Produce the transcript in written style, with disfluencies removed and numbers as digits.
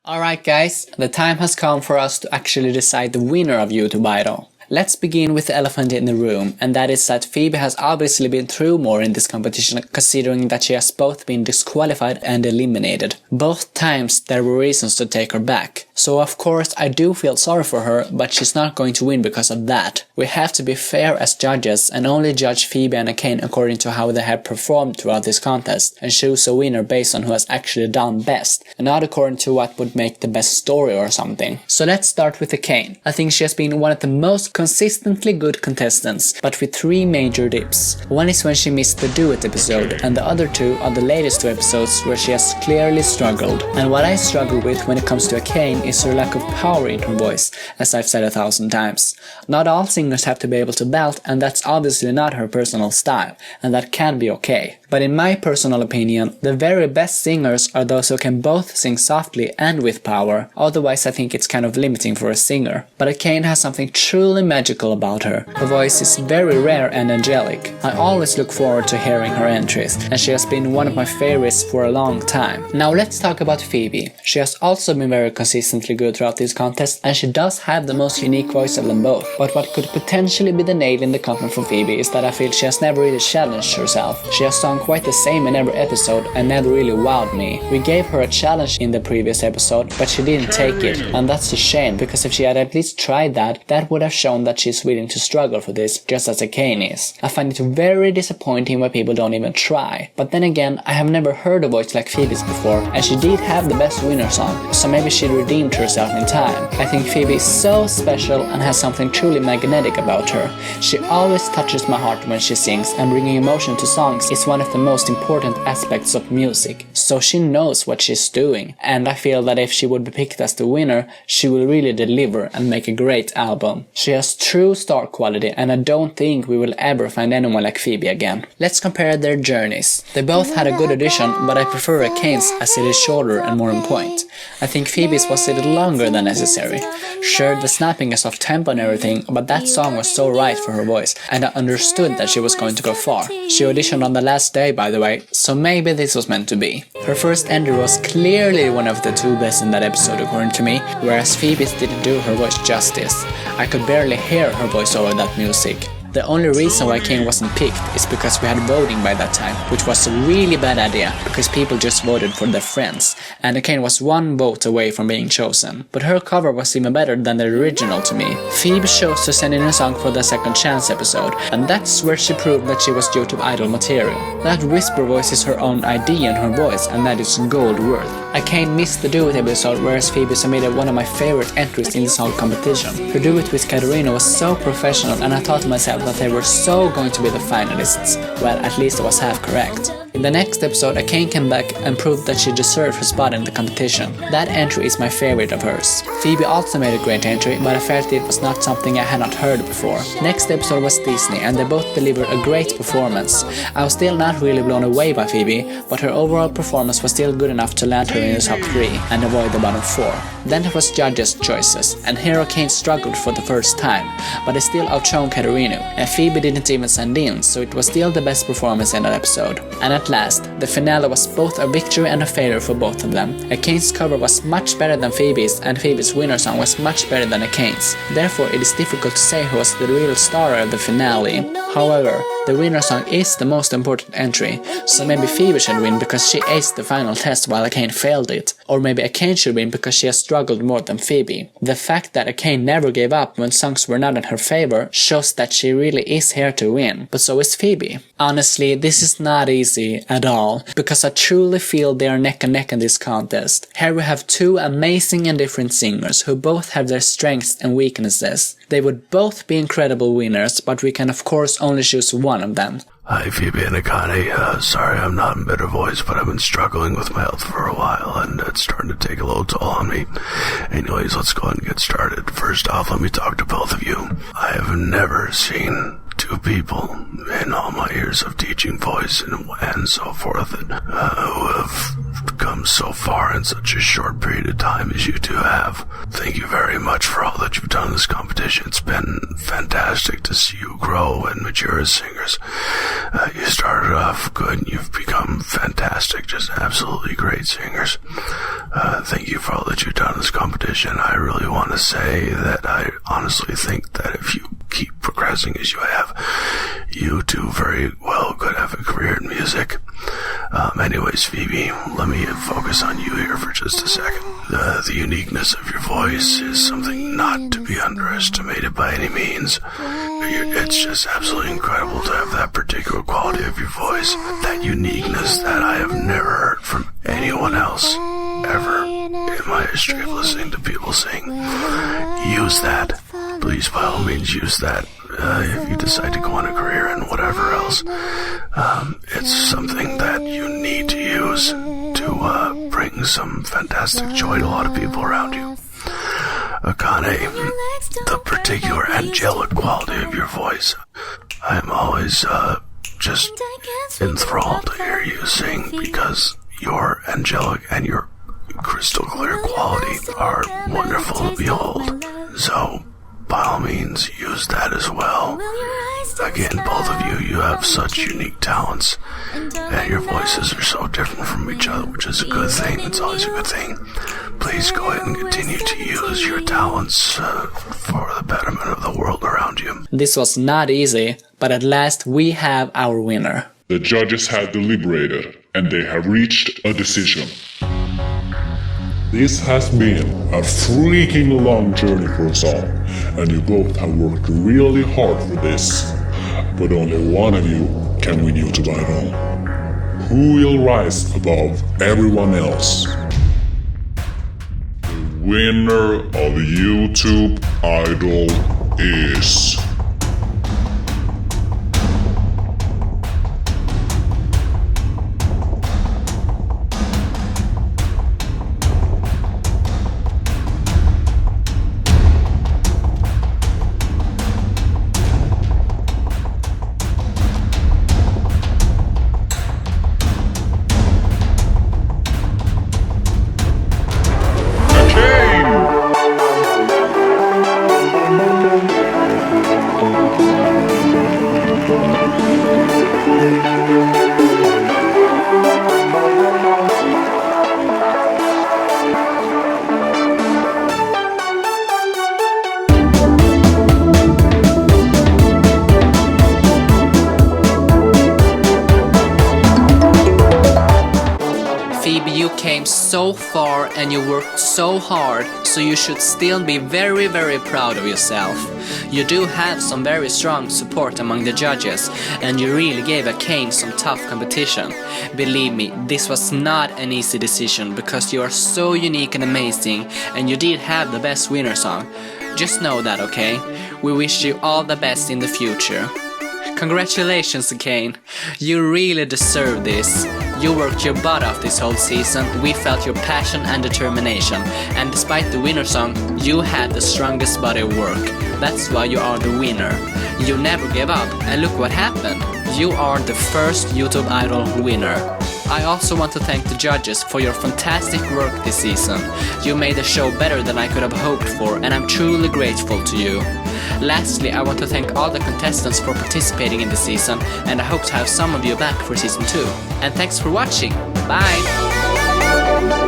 Alright guys, the time has come for us to actually decide the winner of YouTube Idol. Let's begin with the elephant in the room, and that is that Phoebe has obviously been through more in this competition, considering that she has both been disqualified and eliminated. Both times there were reasons to take her back. So of course I do feel sorry for her, but she's not going to win because of that. We have to be fair as judges and only judge Phoebe and Akane according to how they have performed throughout this contest, and choose a winner based on who has actually done best, and not according to what would make the best story or something. So let's start with Akane. I think she has been one of the most consistently good contestants, but with three major dips. One is when she missed the duet episode, and the other two are the latest two episodes where she has clearly struggled. And what I struggle with when it comes to Akane is her lack of power in her voice, as I've said 1,000 times. Not all singers have to be able to belt, and that's obviously not her personal style, and that can be okay. But in my personal opinion, the very best singers are those who can both sing softly and with power, otherwise I think it's kind of limiting for a singer. But Akane has something truly magical about her. Her voice is very rare and angelic. I always look forward to hearing her entries, and she has been one of my favorites for a long time. Now let's talk about Phoebe. She has also been very consistently good throughout this contest, and she does have the most unique voice of them both. But what could potentially be the nail in the coffin for Phoebe is that I feel she has never really challenged herself. She has sung quite the same in every episode and never really wowed me. We gave her a challenge in the previous episode, but she didn't take it, and that's a shame, because if she had at least tried that, that would have shown that she's willing to struggle for this, just as Akane is. I find it very disappointing when people don't even try. But then again, I have never heard a voice like Phoebe's before, and she did have the best winner song, so maybe she redeemed herself in time. I think Phoebe is so special and has something truly magnetic about her. She always touches my heart when she sings, and bringing emotion to songs is one of the most important aspects of music. So she knows what she's doing, and I feel that if she would be picked as the winner, she will really deliver and make a great album. She has true star quality, and I don't think we will ever find anyone like Phoebe again. Let's compare their journeys. They both had a good audition, but I prefer Akane's as it is shorter and more on point. I think Phoebe's was a little longer than necessary. Sure, the snapping is off tempo and everything, but that song was so right for her voice, and I understood that she was going to go far. She auditioned on the last day, by the way, so maybe this was meant to be. Her first entry was clearly one of the two best in that episode according to me, whereas Phoebe's didn't do her voice justice. I could barely hear her voice over that music. The only reason why Akane wasn't picked is because we had voting by that time, which was a really bad idea, because people just voted for their friends, and Akane was one vote away from being chosen. But her cover was even better than the original to me. Phoebe chose to send in a song for the Second Chance episode, and that's where she proved that she was YouTube Idol material. That whisper voice is her own idea in her voice, and that is gold worth. Akane missed the duet episode, whereas Phoebe submitted one of my favorite entries in this whole competition. Her duet with Katarina was so professional, and I thought to myself that they were so going to be the finalists. Well, at least I was half correct. In the next episode, Akane came back and proved that she deserved her spot in the competition. That entry is my favorite of hers. Phoebe also made a great entry, but I felt it was not something I had not heard before. Next episode was Disney, and they both delivered a great performance. I was still not really blown away by Phoebe, but her overall performance was still good enough to land her in the top 3 and avoid the bottom 4. Then it was judges' choices, and here Akane struggled for the first time, but he still outshone Katarina, and Phoebe didn't even send in, so it was still the best performance in that episode. And at last, the finale was both a victory and a failure for both of them. Akane's cover was much better than Phoebe's, and Phoebe's winner song was much better than Akane's. Therefore, it is difficult to say who was the real star of the finale. However, the winner song is the most important entry, so maybe Phoebe should win because she aced the final test while Akane failed it. Or maybe Akane should win because she has struggled more than Phoebe. The fact that Akane never gave up when songs were not in her favor shows that she really is here to win, but so is Phoebe. Honestly, this is not easy at all, because I truly feel they are neck and neck in this contest. Here we have two amazing and different singers who both have their strengths and weaknesses. They would both be incredible winners, but we can of course only choose one of them. Hi Phoebe and Akane, sorry I'm not in better voice, but I've been struggling with my health for a while, and it's starting to take a little toll on me. Anyways, let's go ahead and get started. First off, let me talk to both of you. I have never seen two people in all my years of teaching voice and so forth who have come come so far in such a short period of time as you two have. Thank you very much for all that you've done in this competition. It's been fantastic to see you grow and mature as singers. You started off good and you've become fantastic, just absolutely great singers. Thank you for all that you've done in this competition. I really want to say that I honestly think that if you keep progressing as you have, you two very well could have a career in music. Anyways, Phoebe, let me focus on you here for just a second. The uniqueness of your voice is something not to be underestimated by any means. It's just absolutely incredible to have that particular quality of your voice, that uniqueness that I have never heard from anyone else ever in my history of listening to people sing. Use that. Please, by all means, use that. If you decide to go on a career and whatever else, it's something that you need to use to bring some fantastic joy to a lot of people around you. Akane, the particular angelic quality of your voice, I'm always just enthralled to hear you sing, because your angelic and your crystal clear quality are wonderful to behold. So, by all means, use that as well. Again, both of you have such unique talents, and your voices are so different from each other, which is a good thing. It's always a good thing. Please go ahead and continue to use your talents for the betterment of the world around you. This was not easy, but at last we have our winner. The judges have deliberated, and they have reached a decision. This has been a freaking long journey for us all, and you both have worked really hard for this. But only one of you can win YouTube Idol. Who will rise above everyone else? The winner of YouTube Idol is... You came so far and you worked so hard, so you should still be very, very proud of yourself. You do have some very strong support among the judges, and you really gave Akane some tough competition. Believe me, this was not an easy decision, because you are so unique and amazing, and you did have the best winner song. Just know that, okay? We wish you all the best in the future. Congratulations, Akane. You really deserve this. You worked your butt off this whole season. We felt your passion and determination, and despite the winner song, you had the strongest body of work. That's why you are the winner. You never gave up, and look what happened. You are the first YouTube Idol winner. I also want to thank the judges for your fantastic work this season. You made the show better than I could have hoped for, and I'm truly grateful to you. Lastly, I want to thank all the contestants for participating in the season, and I hope to have some of you back for season 2. And thanks for watching. Bye!